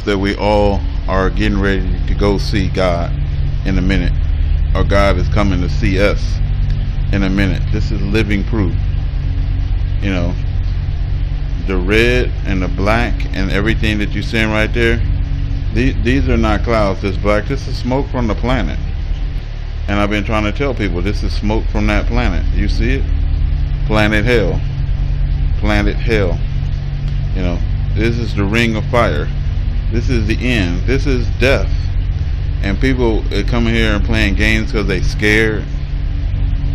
that we all are getting ready to go see God in a minute, or God is coming to see us in a minute. This is living proof. You know, the red and the black and everything that you're seeing right there, these are not clouds. This black, this is smoke from the planet. And I've been trying to tell people, this is smoke from that planet. You see it? Planet hell. Planet hell. You know, this is the ring of fire. This is the end. This is death. And people coming here and playing games because they scared.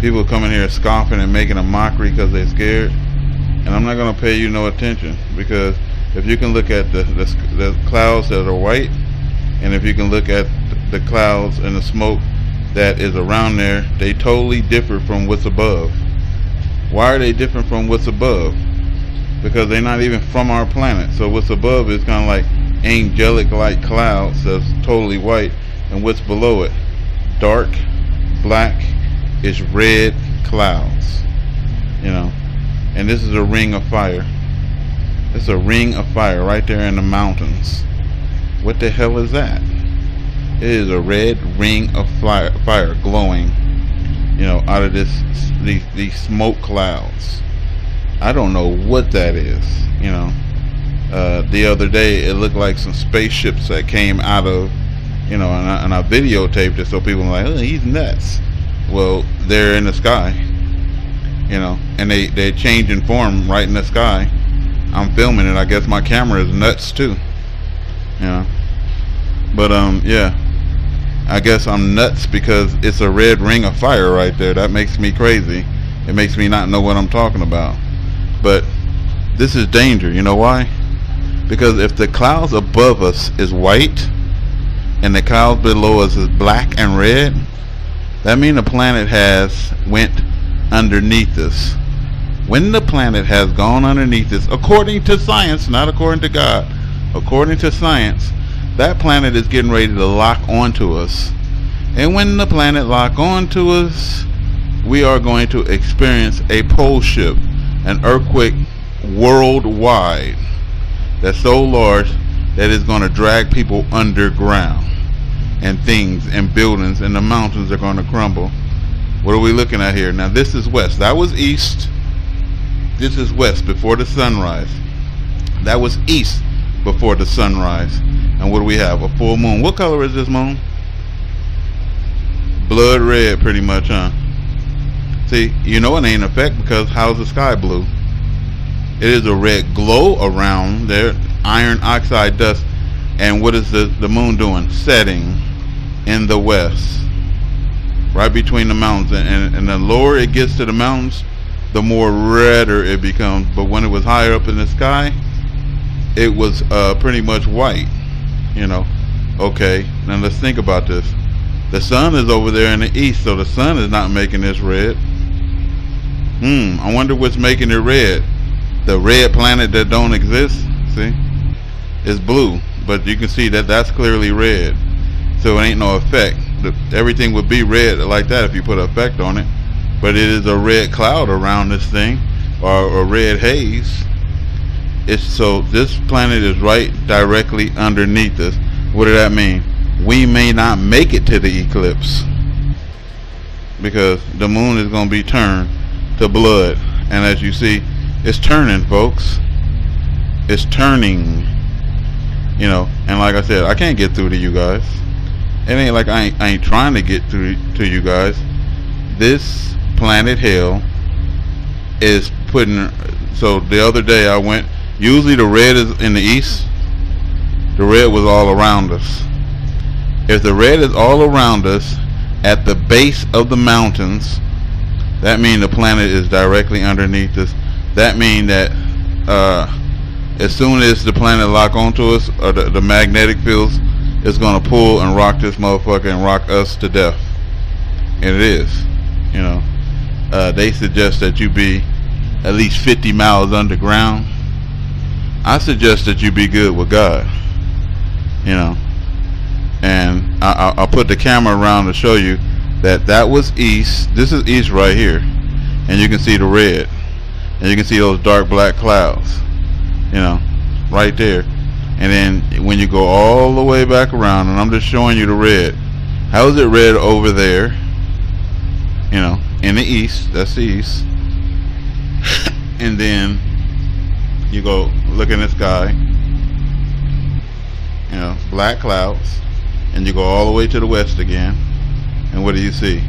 People coming here scoffing and making a mockery because they're scared. And I'm not going to pay you no attention, because if you can look at the clouds that are white, and if you can look at the clouds and the smoke that is around there, they totally differ from what's above. Why are they different from what's above? Because they're not even from our planet. So what's above is kind of like angelic light clouds that's totally white, and what's below it, dark black, is red clouds. You know, and this is a ring of fire. It's a ring of fire right there in the mountains. What the hell is that? It is a red ring of fire glowing, you know, out of these smoke clouds. I don't know what that is. You know, the other day it looked like some spaceships that came out of, you know, and I videotaped it so people were like, oh, he's nuts. Well, they're in the sky, you know, and they're changing form right in the sky. I'm filming it. I guess my camera is nuts too, you know. But yeah, I guess I'm nuts because it's a red ring of fire right there. That makes me crazy. It makes me not know what I'm talking about. But this is danger. You know why? Because if the clouds above us is white and the clouds below us is black and red, that means the planet has went underneath us. When the planet has gone underneath us, according to science, not according to God, according to science, that planet is getting ready to lock onto us. And when the planet lock onto us, we are going to experience a pole shift, an earthquake worldwide that's so large that it's going to drag people underground, and things and buildings and the mountains are going to crumble. What are we looking at here? Now this is west. That was east. This is west before the sunrise. That was east before the sunrise. And what do we have? A full moon. What color is this moon? Blood red, pretty much, huh? See, you know it ain't a effect, because how's the sky blue? It is a red glow around there, iron oxide dust. And what is the moon doing? Setting in the west, right between the mountains. And the lower it gets to the mountains, the more redder it becomes. But when it was higher up in the sky, it was pretty much white, you know. Okay, now let's think about this. The sun is over there in the east, so the sun is not making this red. I wonder what's making it red. The red planet that don't exist, see, is blue, but you can see that that's clearly red, so it ain't no effect. Everything would be red like that if you put an effect on it. But it is a red cloud around this thing, or a red haze. It's so this planet is right directly underneath us. What does that mean? We may not make it to the eclipse, because the moon is going to be turned to blood. And as you see, it's turning, folks. It's turning, you know. And like I said, I can't get through to you guys. It ain't like I ain't trying to get through to you guys. This planet hell is putting. So the other day I went, usually the red is in the east. The red was all around us. If the red is all around us at the base of the mountains, that means the planet is directly underneath us. That means that as soon as the planet lock onto us, or the magnetic fields, it's going to pull and rock this motherfucker and rock us to death. And it is, you know. They suggest that you be at least 50 miles underground. I suggest that you be good with God, you know. And I'll put the camera around to show you that was east. This is east right here, and you can see the red, and you can see those dark black clouds, you know, right there. And then when you go all the way back around, and I'm just showing you the red. How is it red over there? You know, in the east. That's the east. And then you go look in the sky. You know, black clouds. And you go all the way to the west again. And what do you see?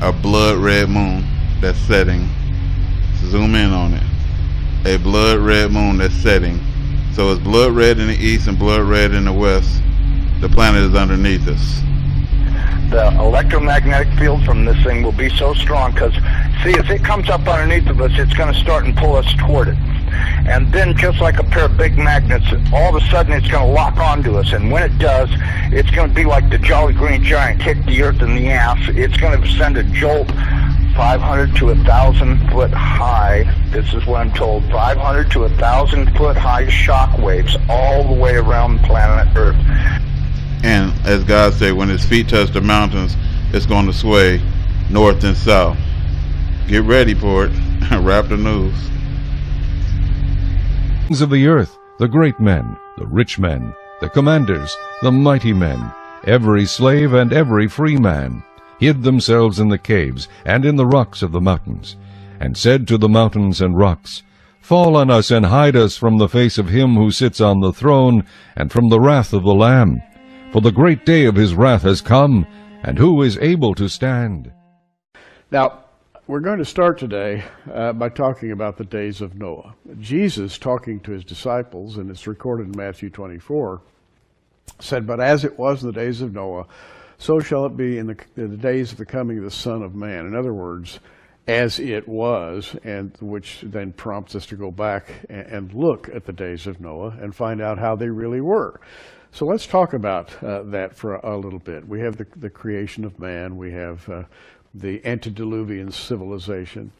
A blood red moon that's setting. Zoom in on it. A blood red moon that's setting. So it's blood red in the east and blood red in the west. The planet is underneath us. The electromagnetic field from this thing will be so strong because, see, as it comes up underneath of us, it's going to start and pull us toward it. And then, just like a pair of big magnets, all of a sudden it's going to lock onto us. And when it does, it's going to be like the Jolly Green Giant hit the earth in the ass. It's going to send a jolt 500 to 1,000 foot high. This is what I'm told. 500 to 1,000 foot high shock waves all the way around planet Earth. And as God said, when his feet touch the mountains, it's going to sway north and south. Get ready for it. RapTheNews. Of the earth, the great men, the rich men, the commanders, the mighty men, every slave and every free man, hid themselves in the caves and in the rocks of the mountains, and said to the mountains and rocks, Fall on us and hide us from the face of him who sits on the throne, and from the wrath of the Lamb. For the great day of his wrath has come, and who is able to stand? Now, we're going to start today by talking about the days of Noah. Jesus, talking to his disciples, and it's recorded in Matthew 24, said, But as it was in the days of Noah, so shall it be in the days of the coming of the Son of Man. In other words, as it was, and which then prompts us to go back and look at the days of Noah and find out how they really were. So let's talk about that for a little bit. We have the creation of man. We have the antediluvian civilization.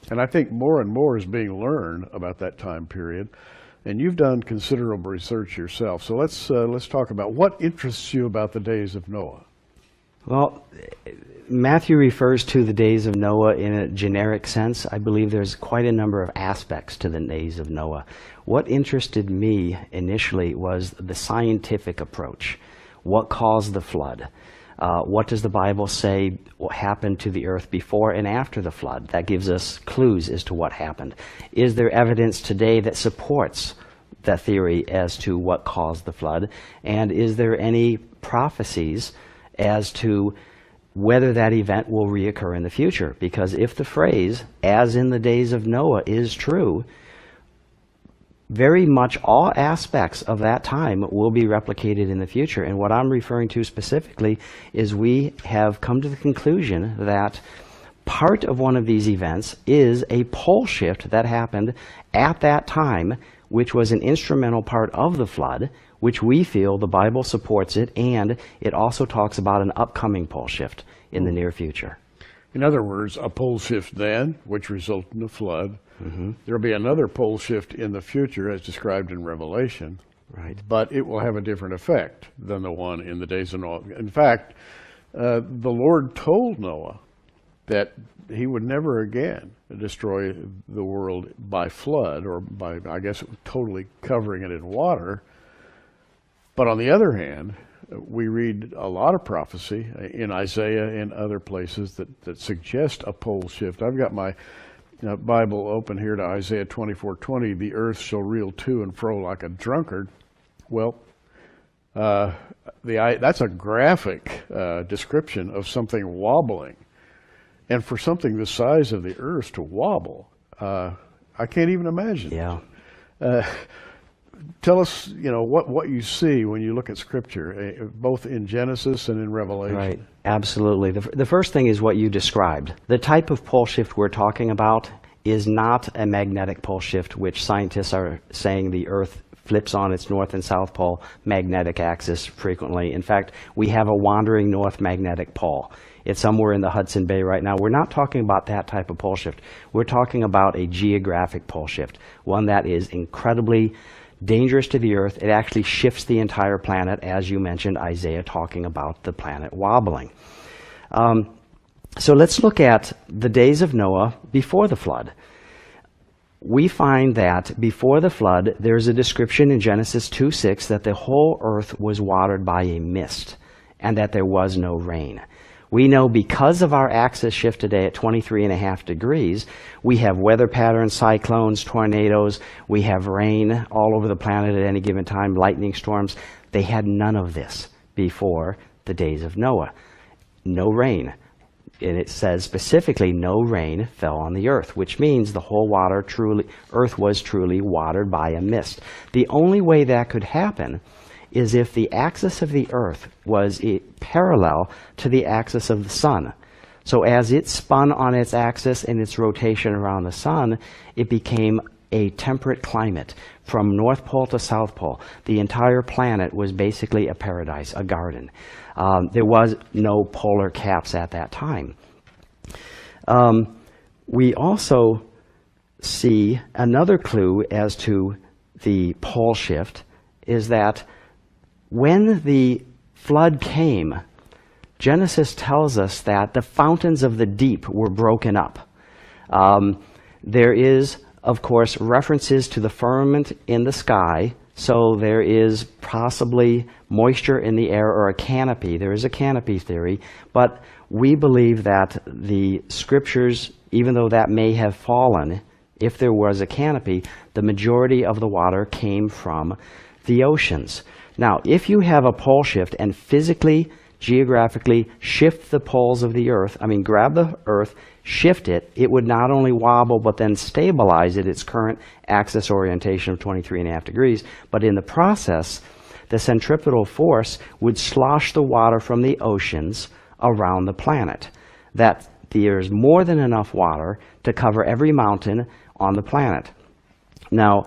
And I think more and more is being learned about that time period. And you've done considerable research yourself. So let's talk about what interests you about the days of Noah. Well, Matthew refers to the days of Noah in a generic sense. I believe there's quite a number of aspects to the days of Noah. What interested me initially was the scientific approach. What caused the flood? What does the Bible say what happened to the earth before and after the flood? That gives us clues as to what happened. Is there evidence today that supports that theory as to what caused the flood? And is there any prophecies as to whether that event will reoccur in the future? Because if the phrase, as in the days of Noah, is true, very much all aspects of that time will be replicated in the future. And what I'm referring to specifically is we have come to the conclusion that part of one of these events is a pole shift that happened at that time, which was an instrumental part of the flood, which we feel the Bible supports it, and it also talks about an upcoming pole shift in the near future. In other words, a pole shift then, which resulted in the flood. There'll be another pole shift in the future as described in Revelation. Right. But it will have a different effect than the one in the days of Noah. In fact, the Lord told Noah that he would never again destroy the world by flood, or by, I guess, totally covering it in water. But on the other hand, we read a lot of prophecy in Isaiah and other places that suggest a pole shift. I've got my Bible open here to Isaiah 24:20. The earth shall reel to and fro like a drunkard. Well, that's a graphic description of something wobbling. And for something the size of the earth to wobble, I can't even imagine. Yeah. Tell us, what you see when you look at Scripture, both in Genesis and in Revelation. Right, absolutely. The first thing is what you described. The type of pole shift we're talking about is not a magnetic pole shift, which scientists are saying the Earth flips on its north and south pole magnetic axis frequently. In fact, we have a wandering north magnetic pole. It's somewhere in the Hudson Bay right now. We're not talking about that type of pole shift. We're talking about a geographic pole shift, one that is incredibly dangerous to the Earth. It actually shifts the entire planet, as you mentioned, Isaiah talking about the planet wobbling. So let's look at the days of Noah before the flood. we find that before the flood, there's a description in Genesis 2:6 that the whole earth was watered by a mist and that there was no rain. We know because of our axis shift today at 23.5 degrees, we have weather patterns, cyclones, tornadoes, we have rain all over the planet at any given time, lightning storms. They had none of this before the days of Noah. No rain. And it says specifically no rain fell on the earth, which means the whole earth was truly watered by a mist. The only way that could happen is if the axis of the earth was parallel to the axis of the sun. So as it spun on its axis in its rotation around the sun, it became a temperate climate. From North Pole to South Pole, the entire planet was basically a paradise, a garden. There was no polar caps at that time. We also see another clue as to the pole shift is that when the flood came, Genesis tells us that the fountains of the deep were broken up. There is, of course, references to the firmament in the sky, so there is possibly moisture in the air or a canopy. There is a canopy theory, but we believe that the scriptures, even though that may have fallen, if there was a canopy, the majority of the water came from the oceans. Now, if you have a pole shift and physically, geographically shift the poles of the earth, grab the earth, shift it, it would not only wobble but then stabilize at its current axis orientation of 23.5 degrees, but in the process, the centripetal force would slosh the water from the oceans around the planet. That there's more than enough water to cover every mountain on the planet. Now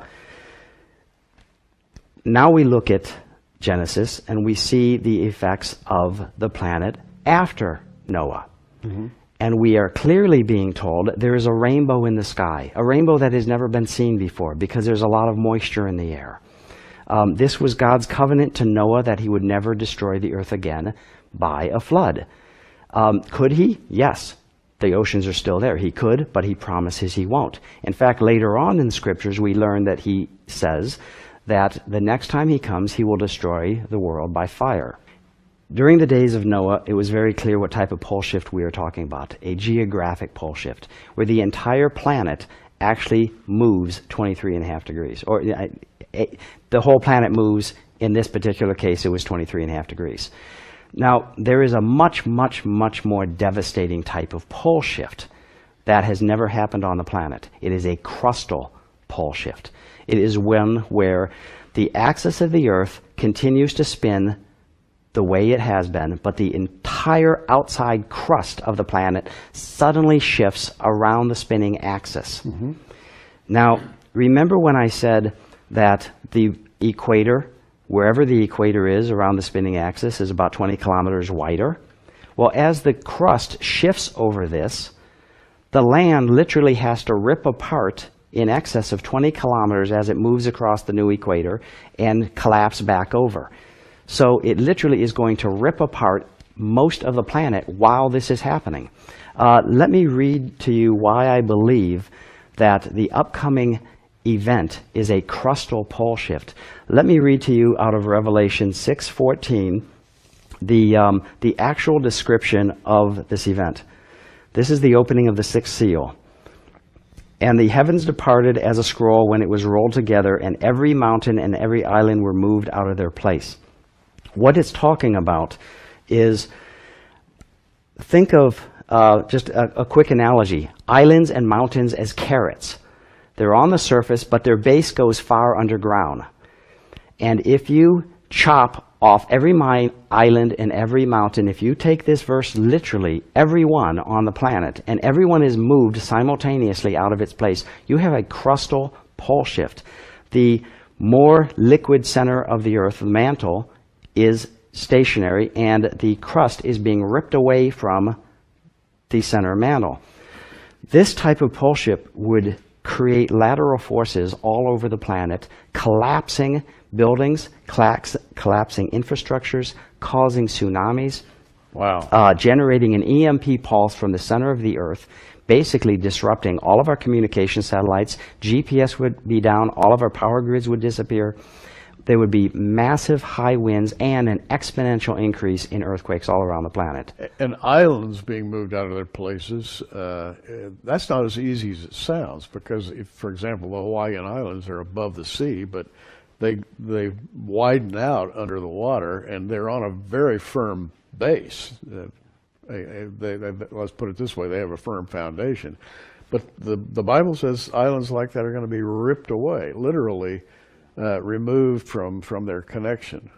we look at Genesis and we see the effects of the planet after Noah. Mm-hmm. And we are clearly being told there is a rainbow in the sky, a rainbow that has never been seen before because there's a lot of moisture in the air. This was God's covenant to Noah that he would never destroy the earth again by a flood. Could he? Yes. The oceans are still there. He could, but he promises he won't. In fact, later on in the scriptures, we learn that he says that the next time he comes, he will destroy the world by fire. During the days of Noah, it was very clear what type of pole shift we are talking about, a geographic pole shift, where the entire planet actually moves 23.5 degrees. Or the whole planet moves, in this particular case, it was 23.5 degrees. Now, there is a much, much, much more devastating type of pole shift that has never happened on the planet. It is a crustal pole shift. It is one where the axis of the earth continues to spin the way it has been, but the entire outside crust of the planet suddenly shifts around the spinning axis. Mm-hmm. Now, remember when I said that the equator, wherever the equator is around the spinning axis, is about 20 kilometers wider? Well, as the crust shifts over this, the land literally has to rip apart in excess of 20 kilometers as it moves across the new equator and collapse back over. So it literally is going to rip apart most of the planet while this is happening. Let me read to you why I believe that the upcoming event is a crustal pole shift. Let me read to you out of Revelation 6:14 the actual description of this event. This is the opening of the sixth seal. And the heavens departed as a scroll when it was rolled together, and every mountain and every island were moved out of their place. What it's talking about is, think of just a quick analogy. Islands and mountains as carrots. They're on the surface, but their base goes far underground. And if you chop off every island and every mountain, if you take this verse literally, everyone on the planet, and everyone is moved simultaneously out of its place, you have a crustal pole shift. The more liquid center of the earth, the mantle, is stationary, and the crust is being ripped away from the center mantle. This type of pole shift would create lateral forces all over the planet, collapsing buildings, collapsing infrastructures, causing tsunamis, wow, generating an EMP pulse from the center of the earth, basically disrupting all of our communication satellites. GPS would be down, all of our power grids would disappear. There would be massive high winds and an exponential increase in earthquakes all around the planet. And islands being moved out of their places, that's not as easy as it sounds, because if, for example, the Hawaiian Islands are above the sea, but they widen out under the water, and they're on a very firm base. Let's put it this way, they have a firm foundation. But the Bible says islands like that are going to be ripped away, literally removed from their connection.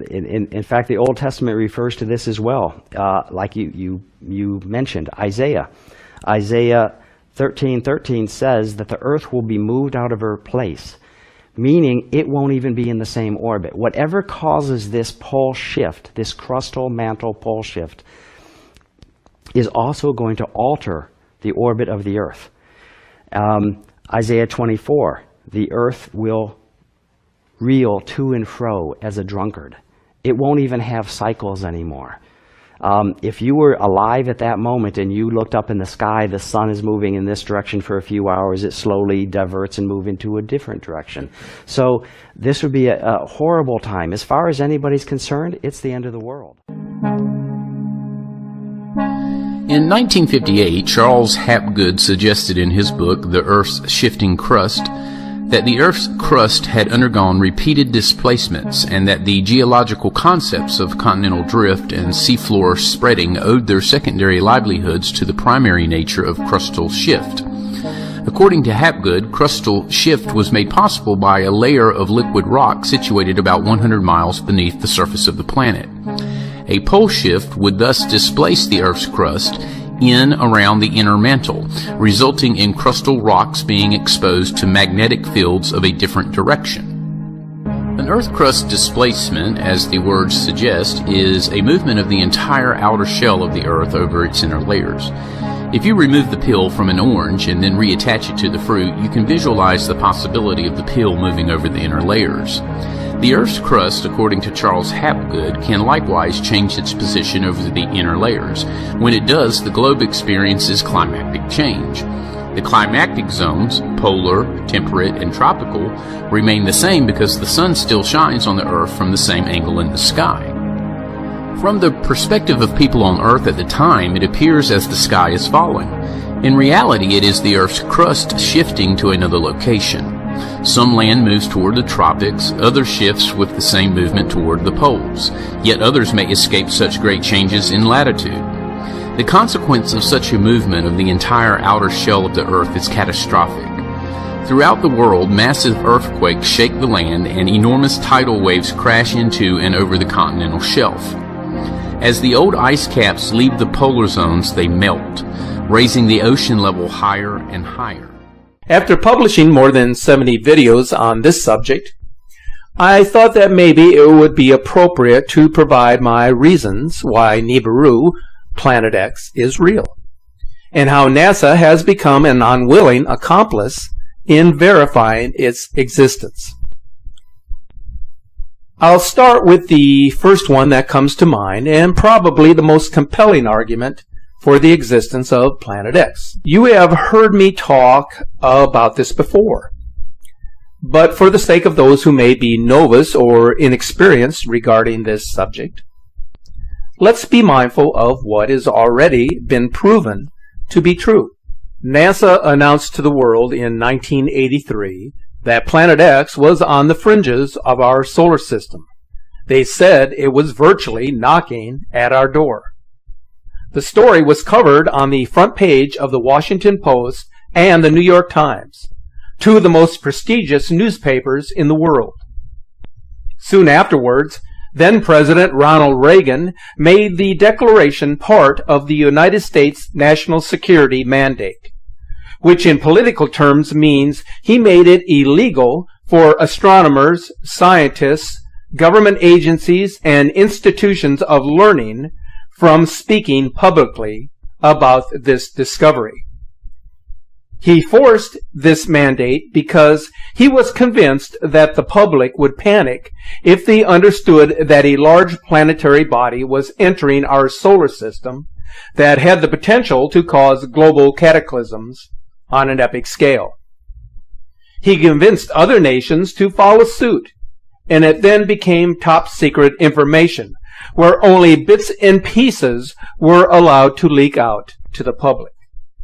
In fact, the Old Testament refers to this as well. Like you mentioned, Isaiah 13:13 says that the earth will be moved out of her place, meaning it won't even be in the same orbit. Whatever causes this pole shift, this crustal mantle pole shift, is also going to alter the orbit of the earth. Isaiah 24, the earth will reel to and fro as a drunkard. It won't even have cycles anymore. If you were alive at that moment and you looked up in the sky, the sun is moving in this direction for a few hours, it slowly diverts and moves into a different direction. So this would be a horrible time. As far as anybody's concerned, it's the end of the world. In 1958, Charles Hapgood suggested in his book, The Earth's Shifting Crust, that the Earth's crust had undergone repeated displacements and that the geological concepts of continental drift and seafloor spreading owed their secondary livelihoods to the primary nature of crustal shift. According to Hapgood, crustal shift was made possible by a layer of liquid rock situated about 100 miles beneath the surface of the planet. A pole shift would thus displace the Earth's crust in around the inner mantle, resulting in crustal rocks being exposed to magnetic fields of a different direction. An Earth crust displacement, as the words suggest, is a movement of the entire outer shell of the Earth over its inner layers. If you remove the peel from an orange and then reattach it to the fruit, you can visualize the possibility of the peel moving over the inner layers. The Earth's crust, according to Charles Hapgood, can likewise change its position over the inner layers. When it does, the globe experiences climatic change. The climactic zones, polar, temperate, and tropical, remain the same because the sun still shines on the Earth from the same angle in the sky. From the perspective of people on Earth at the time, it appears as the sky is falling. In reality, it is the Earth's crust shifting to another location. Some land moves toward the tropics, others shifts with the same movement toward the poles, yet others may escape such great changes in latitude. The consequence of such a movement of the entire outer shell of the Earth is catastrophic. Throughout the world, massive earthquakes shake the land and enormous tidal waves crash into and over the continental shelf. As the old ice caps leave the polar zones, they melt, raising the ocean level higher and higher. After publishing more than 70 videos on this subject, I thought that maybe it would be appropriate to provide my reasons why Nibiru, Planet X, is real, and how NASA has become an unwilling accomplice in verifying its existence. I'll start with the first one that comes to mind, and probably the most compelling argument for the existence of Planet X. You have heard me talk about this before, but for the sake of those who may be novice or inexperienced regarding this subject, let's be mindful of what has already been proven to be true. NASA announced to the world in 1983 that Planet X was on the fringes of our solar system. They said it was virtually knocking at our door. The story was covered on the front page of the Washington Post and the New York Times, two of the most prestigious newspapers in the world. Soon afterwards, then-President Ronald Reagan made the declaration part of the United States national security mandate, which in political terms means he made it illegal for astronomers, scientists, government agencies, and institutions of learning from speaking publicly about this discovery. He forced this mandate because he was convinced that the public would panic if they understood that a large planetary body was entering our solar system that had the potential to cause global cataclysms on an epic scale. He convinced other nations to follow suit, and it then became top secret information, where only bits and pieces were allowed to leak out to the public.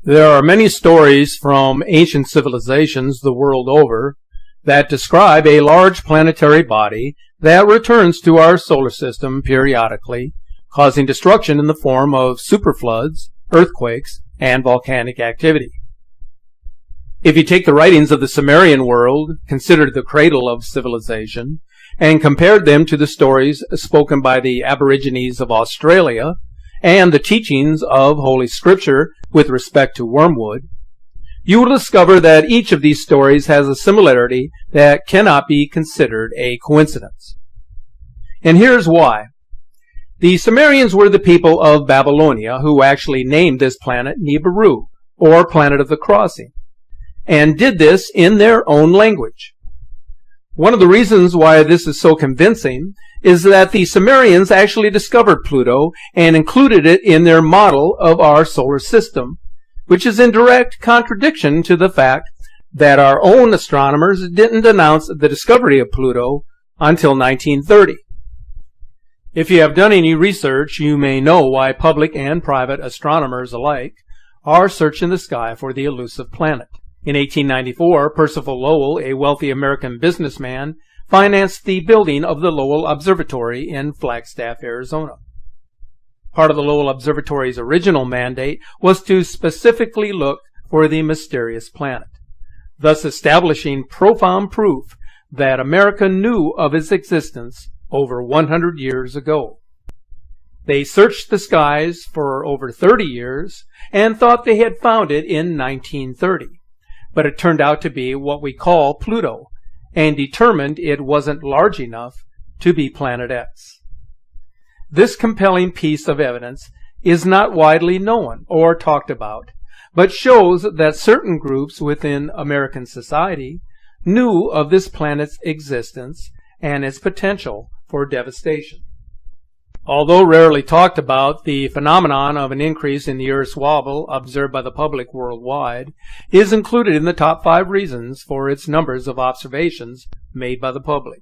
There are many stories from ancient civilizations the world over that describe a large planetary body that returns to our solar system periodically, causing destruction in the form of superfloods, earthquakes, and volcanic activity. If you take the writings of the Sumerian world, considered the cradle of civilization, and compared them to the stories spoken by the Aborigines of Australia and the teachings of Holy Scripture with respect to wormwood, you will discover that each of these stories has a similarity that cannot be considered a coincidence. And here's why. The Sumerians were the people of Babylonia who actually named this planet Nibiru, or Planet of the Crossing, and did this in their own language. One of the reasons why this is so convincing is that the Sumerians actually discovered Pluto and included it in their model of our solar system, which is in direct contradiction to the fact that our own astronomers didn't announce the discovery of Pluto until 1930. If you have done any research, you may know why public and private astronomers alike are searching the sky for the elusive planet. In 1894, Percival Lowell, a wealthy American businessman, financed the building of the Lowell Observatory in Flagstaff, Arizona. Part of the Lowell Observatory's original mandate was to specifically look for the mysterious planet, thus establishing profound proof that America knew of its existence over 100 years ago. They searched the skies for over 30 years and thought they had found it in 1930. But it turned out to be what we call Pluto, and determined it wasn't large enough to be Planet X. This compelling piece of evidence is not widely known or talked about, but shows that certain groups within American society knew of this planet's existence and its potential for devastation. Although rarely talked about, the phenomenon of an increase in the Earth's wobble observed by the public worldwide is included in the top 5 reasons for its numbers of observations made by the public.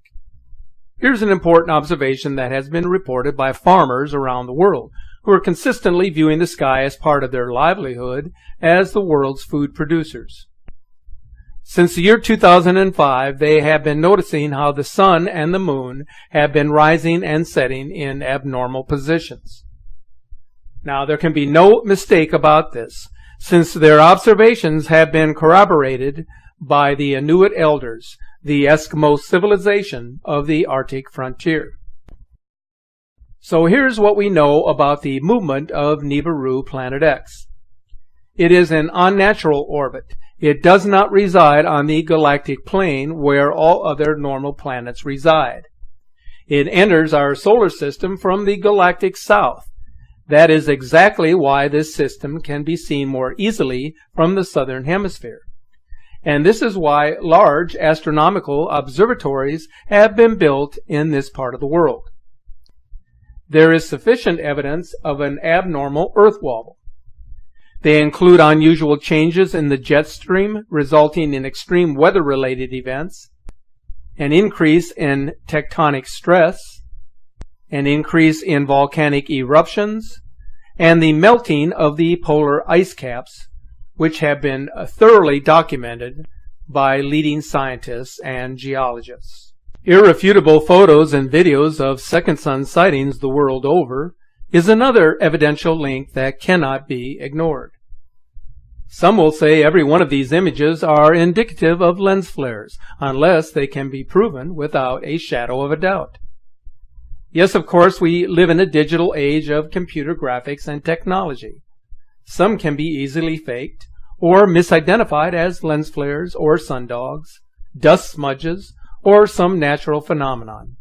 Here's an important observation that has been reported by farmers around the world, who are consistently viewing the sky as part of their livelihood as the world's food producers. Since the year 2005, they have been noticing how the sun and the moon have been rising and setting in abnormal positions. Now, there can be no mistake about this, since their observations have been corroborated by the Inuit elders, the Eskimo civilization of the Arctic frontier. So here's what we know about the movement of Nibiru Planet X. It is an unnatural orbit. It does not reside on the galactic plane where all other normal planets reside. It enters our solar system from the galactic south. That is exactly why this system can be seen more easily from the southern hemisphere. And this is why large astronomical observatories have been built in this part of the world. There is sufficient evidence of an abnormal Earth wobble. They include unusual changes in the jet stream resulting in extreme weather-related events, an increase in tectonic stress, an increase in volcanic eruptions, and the melting of the polar ice caps, which have been thoroughly documented by leading scientists and geologists. Irrefutable photos and videos of second sun sightings the world over is another evidential link that cannot be ignored. Some will say every one of these images are indicative of lens flares, unless they can be proven without a shadow of a doubt. Yes, of course, we live in a digital age of computer graphics and technology. Some can be easily faked or misidentified as lens flares or sundogs, dust smudges, or some natural phenomenon.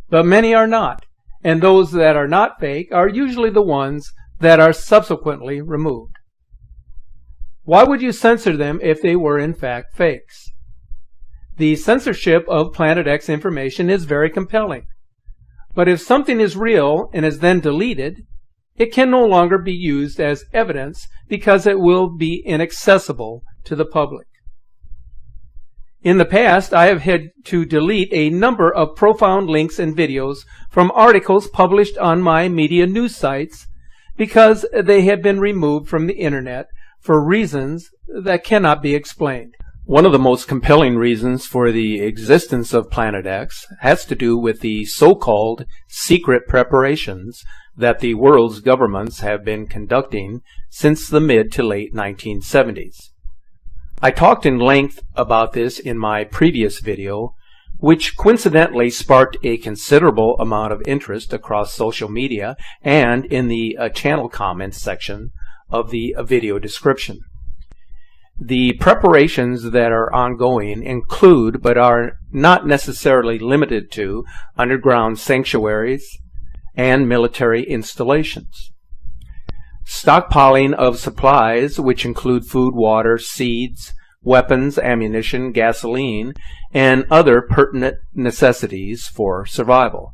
But many are not, and those that are not fake are usually the ones that are subsequently removed. Why would you censor them if they were in fact fakes? The censorship of Planet X information is very compelling. But if something is real and is then deleted, it can no longer be used as evidence because it will be inaccessible to the public. In the past, I have had to delete a number of profound links and videos from articles published on my media news sites because they had been removed from the internet for reasons that cannot be explained. One of the most compelling reasons for the existence of Planet X has to do with the so-called secret preparations that the world's governments have been conducting since the mid to late 1970s. I talked in length about this in my previous video, which coincidentally sparked a considerable amount of interest across social media and in the channel comments section of the video description. The preparations that are ongoing include, but are not necessarily limited to, underground sanctuaries and military installations. Stockpiling of supplies, which include food, water, seeds, weapons, ammunition, gasoline, and other pertinent necessities for survival.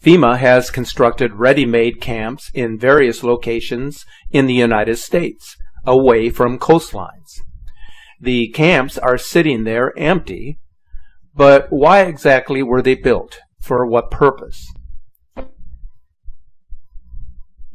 FEMA has constructed ready-made camps in various locations in the United States, away from coastlines. The camps are sitting there empty, but why exactly were they built? For what purpose?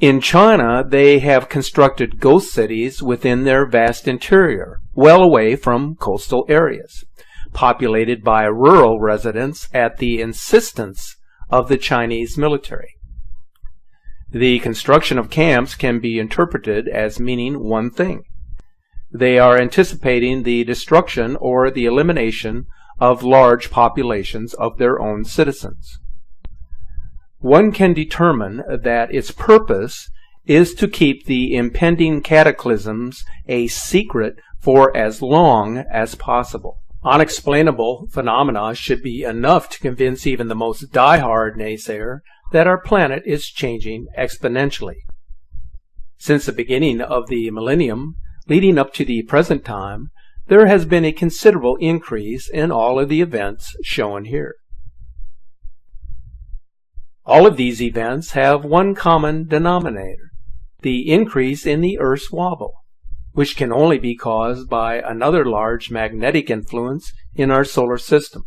In China, they have constructed ghost cities within their vast interior, well away from coastal areas, populated by rural residents at the insistence of the Chinese military. The construction of camps can be interpreted as meaning one thing. They are anticipating the destruction or the elimination of large populations of their own citizens. One can determine that its purpose is to keep the impending cataclysms a secret for as long as possible. Unexplainable phenomena should be enough to convince even the most die-hard naysayer that our planet is changing exponentially. Since the beginning of the millennium, leading up to the present time, there has been a considerable increase in all of the events shown here. All of these events have one common denominator, the increase in the Earth's wobble, which can only be caused by another large magnetic influence in our solar system.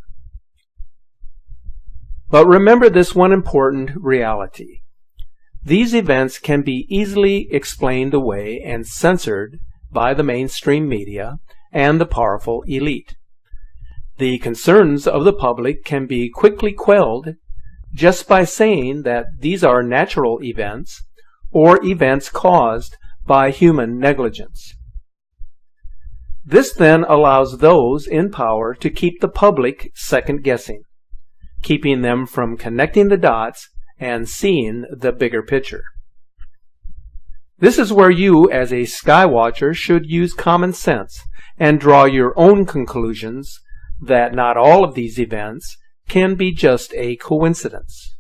But remember this one important reality. These events can be easily explained away and censored by the mainstream media and the powerful elite. The concerns of the public can be quickly quelled just by saying that these are natural events or events caused by human negligence. This then allows those in power to keep the public second-guessing, keeping them from connecting the dots and seeing the bigger picture. This is where you, as a skywatcher, should use common sense and draw your own conclusions that not all of these events can be just a coincidence.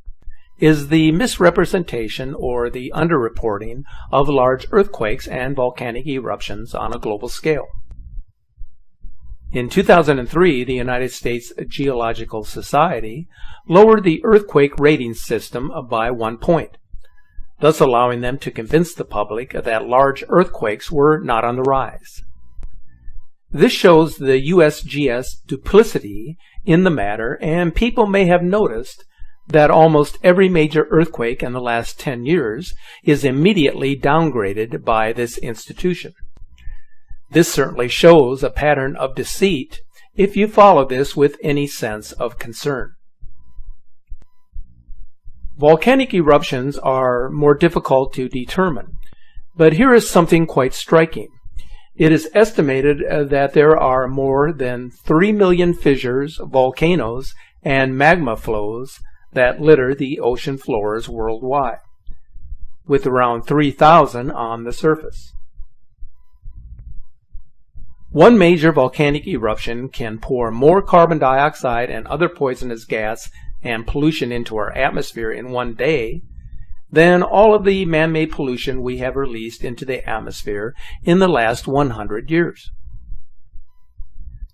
Is the misrepresentation or the underreporting of large earthquakes and volcanic eruptions on a global scale. In 2003, the United States Geological Society lowered the earthquake rating system by 1 point, thus allowing them to convince the public that large earthquakes were not on the rise. This shows the USGS duplicity in the matter, and people may have noticed that almost every major earthquake in the last 10 years is immediately downgraded by this institution. This certainly shows a pattern of deceit if you follow this with any sense of concern. Volcanic eruptions are more difficult to determine, but here is something quite striking. It is estimated that there are more than 3 million fissures, volcanoes, and magma flows that litter the ocean floors worldwide, with around 3,000 on the surface. One major volcanic eruption can pour more carbon dioxide and other poisonous gas and pollution into our atmosphere in one day than all of the man-made pollution we have released into the atmosphere in the last 100 years.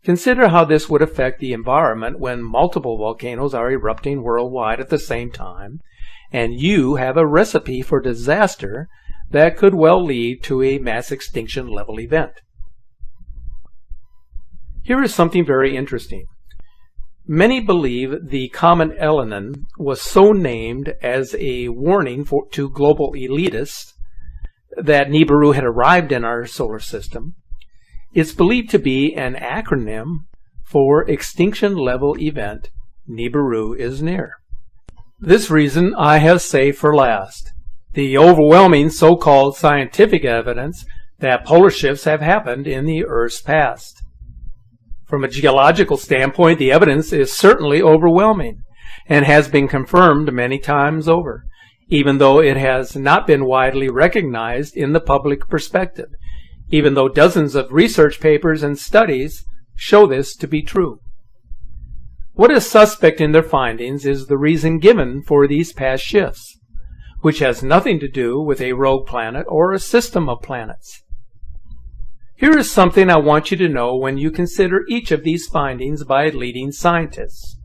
Consider how this would affect the environment when multiple volcanoes are erupting worldwide at the same time, and you have a recipe for disaster that could well lead to a mass extinction level event. Here is something very interesting. Many believe the comet Elenin was so named as a warning to global elitists that Nibiru had arrived in our solar system. It's believed to be an acronym for Extinction Level Event. Nibiru is near. This reason I have saved for last: the overwhelming so-called scientific evidence that polar shifts have happened in the Earth's past. From a geological standpoint, the evidence is certainly overwhelming and has been confirmed many times over, even though it has not been widely recognized in the public perspective, even though dozens of research papers and studies show this to be true. What is suspect in their findings is the reason given for these past shifts, which has nothing to do with a rogue planet or a system of planets. Here is something I want you to know when you consider each of these findings by leading scientists.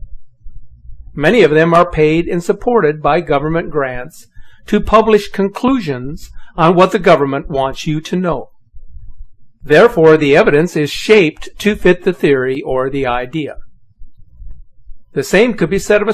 Many of them are paid and supported by government grants to publish conclusions on what the government wants you to know. Therefore, the evidence is shaped to fit the theory or the idea. The same could be said of a